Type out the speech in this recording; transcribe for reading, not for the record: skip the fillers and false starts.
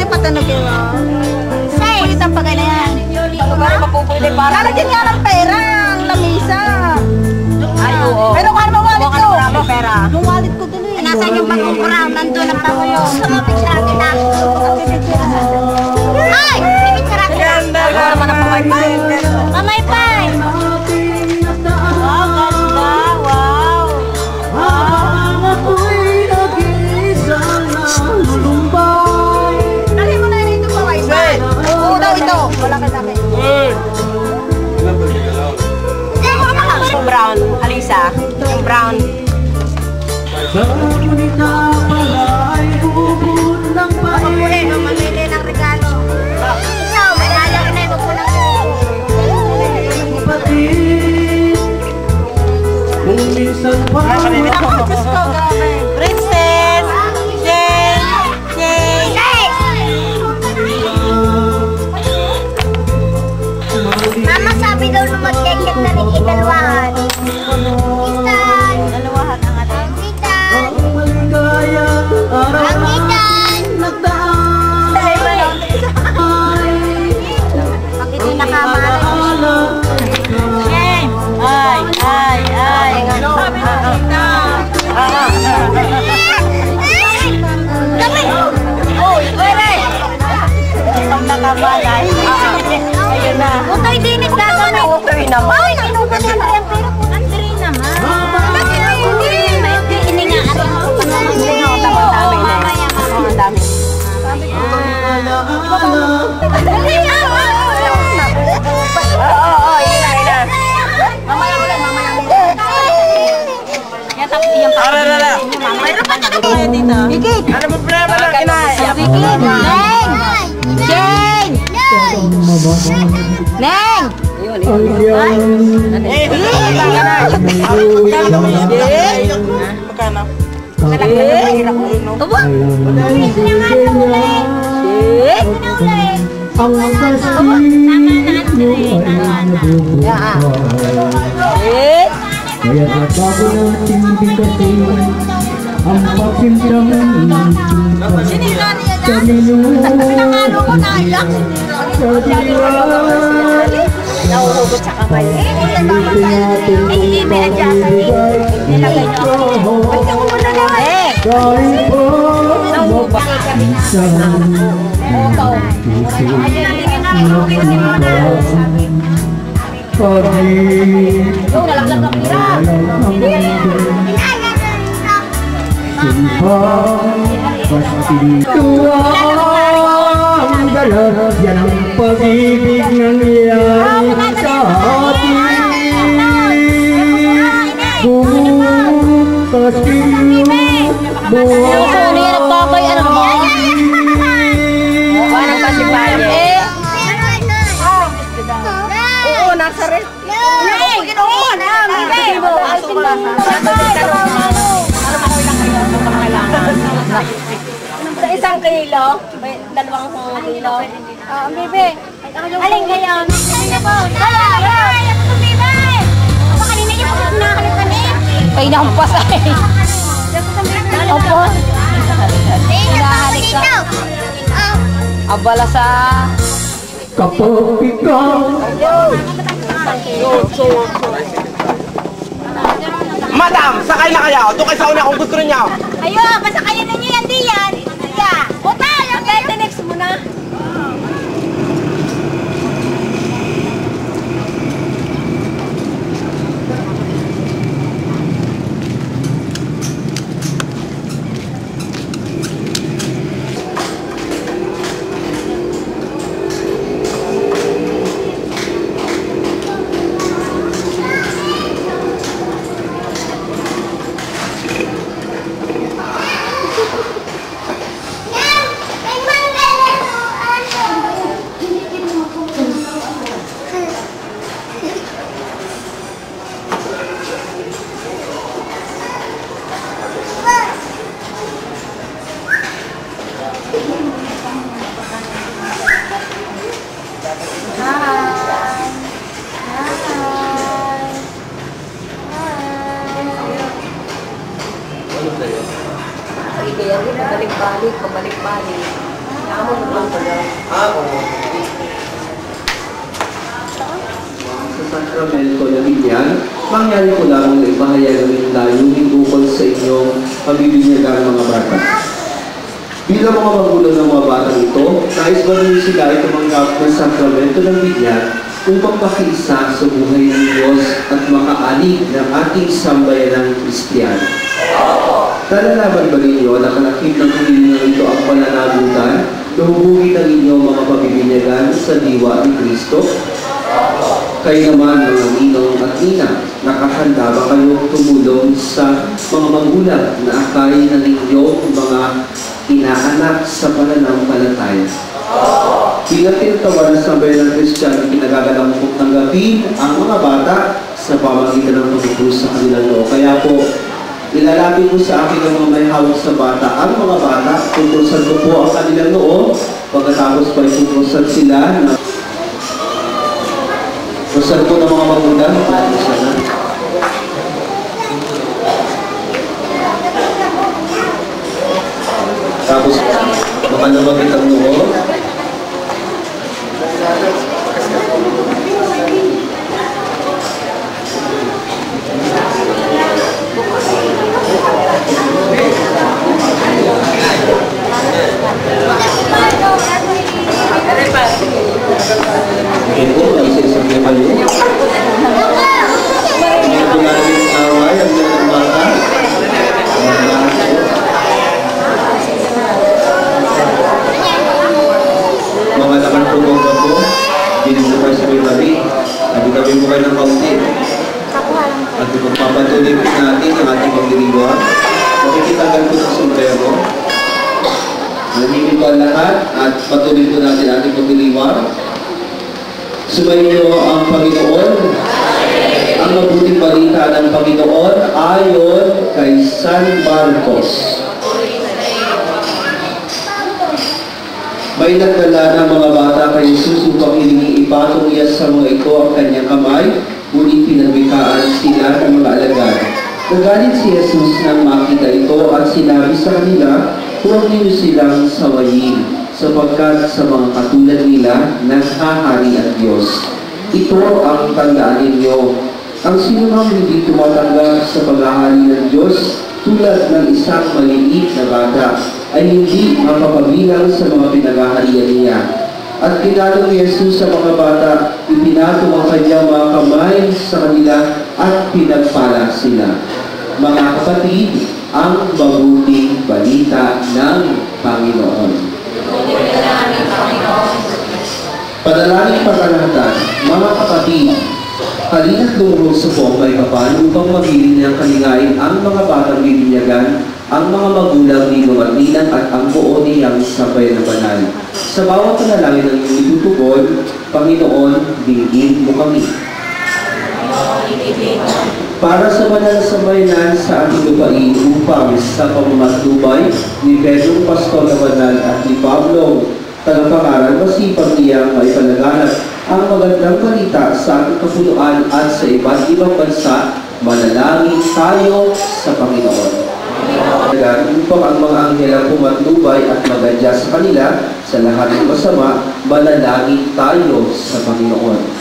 patanugin mo. Pulit ang pagay na yan. Lalagyan nga ng pera ang lamisa. Ay, oo. Pero kung ano ba wallet ko? Pera. Yung wallet ko dun eh. Nasaan yung bagong brown? Nandun ang pango yun. Sumapit sa akin na. Ay! Pipitsara kita. Ganda naman ang pamaypay. Pamaypay! Wow, ganda. Wow. Dali mo na yun ito pamaypay. Oo daw ito. Wala ka dami. Yung brown, Alisa. Yung brown. Mamuli, mamili ng regalo. Ikaw, may lalaki na yung magpulang Princess! Jane! Jane! Mama sabi daw na mag-check na rin idalwahan. Itan! Dalawahan ang atin. Itan! Ang itan! Pag ito'y nakamalan. Jane! Ay! Ay! Ay! Dami! Oy! Oy! Ang nakamalay. Ayun na. Utoy dinis na ito na. Utoy naman. Ay, nakinugan niya na yan. Pero kung Andre naman. Hindi nga alam ko pa naman. Ang dami. Oo, yun na. Mamaya ulit, mamaya ulit. Mayroon pa na kayo dito. Higit. Ano mo problema lang inay? Higit. Neng! Jane! Neng! Magkano? Aba! Ang kaya bago natin bigkasin ang pagsintang sa minuto sa diwan. Nauhugot sa kamay. Hindi natin kung pag-ibigay ito dahil po minsan ang galap yan ang pag-ibig nangyari sa atin. Bukas iyo bukas Parang kasi baye. Oo, nasa rin. Sa isang kilo, may 2 kilo. Bibi. Aling ngayon? Ano po? Ay, ako bibi. Ako kanina niyo po nakakalipanin. Kaya na akong pasay. Opo. Hinahalik ka. Abala sa... kapag ikaw Madam, sakay na kayo. Doon kayo sa una kung gusto niyo. Ayo, basta kayo na niyo yan diyan. Kaya, hotel, ang next mo na. Kaya pabalik-balik. Pabalik-balik. Sa sakramento na binyan, mangyari ko lamang na ipahayag ang inyong layunin ukol sa inyong pabibinyagang mga bata. Bilang mga magulang ng mga batang ito, nais ba rin sila ay tumanggap ng sakramento ng binyan upang makiisa sa buhay ng Diyos at makaalig ng ating sambayanang Kristiyano? Nalalaman ba ninyo na kalakip ng hilingang ito ang pananagutan na hubugin ng inyong mga pabibinyagan sa diwa ni Kristo? Kayo naman mga ninong at nina, nakahanda ba kayo tumulong sa mga magulang na akay ng inyong mga inaanak sa pananampalataya? Bilang tinatawag ng sambayan ng Kristiyano, pinagagalampok ng gabi ang mga bata sa pamagitan ng pagtuturo sa kanilang loob. Kaya po, ilalapit mo sa akin ang mga may hawak sa bata. Ang mga bata, tutusan ko po ang kanilang loob. Pagkatapos pa tutusan sila na tutusan ko ng mga magulang. Tapos, makalabagit ang loob. Ito, isa-isa niya kayo. Hindi ko namin away ang mga bata. Mga lakan po ba po? Dinugay sa may tabi. Nabigawin mo kayo ng kaunti. At ipagpapatuloy po natin ang ating pagdiriwa. Makikitagal po sa sombrero. Nanimig po ang lahat at patuloy po natin ang ating pagdiriwa. Sumayin niyo ang Panginoon. Ang mabuting balita ng Panginoon ayon kay San Marcos. May nagdala ng mga bata kay Jesus upang hilingi ipatong niya sa mga ito ang kanyang kamay, ngunit pinagbikaan sila ng mga alagad. Nagalit si Jesus nang makita ito at sinabi sa kanila, huwag niyo silang sawayin, sapagkat sa mga katulad nila, naghahari ang Diyos. Ito ang tandaan ninyo. Ang sinumang hindi tumatanggap sa paghahari ng Diyos, tulad ng isang maliliit na bata, ay hindi mapapabilang sa mga pinaghaharian niya. At kinalong ni Jesus sa mga bata, ipinatong ang kanyang mga kamay sa kanila at pinagpala sila. Mga kapatid, ang mabuting balita ng Panginoon. Panalangin pagkalahatan, mga kapatid, halina't lumurog sa buong may kapal upang magiling ng kalingain ang mga batang bibinyagan, ang mga magulang ni Ninang at ang buo niyang sambayan na banal. Sa bawat panalangin ng iyong itutugon, Panginoon, dinggin mo kami. Para sa banal na sambayanan sa ating lupain upang sa pamamatubay ni Pedro Pastor na Banal at ni Pablo tagapangaral, masipag niyang may palaganap ang magandang balita sa ating kapuluan at sa iba't ibang bansa, manalangin tayo sa Panginoon. Upang ang mga anghel pumatnubay at magadya sa kanila sa lahat ng masama, manalangin tayo sa Panginoon.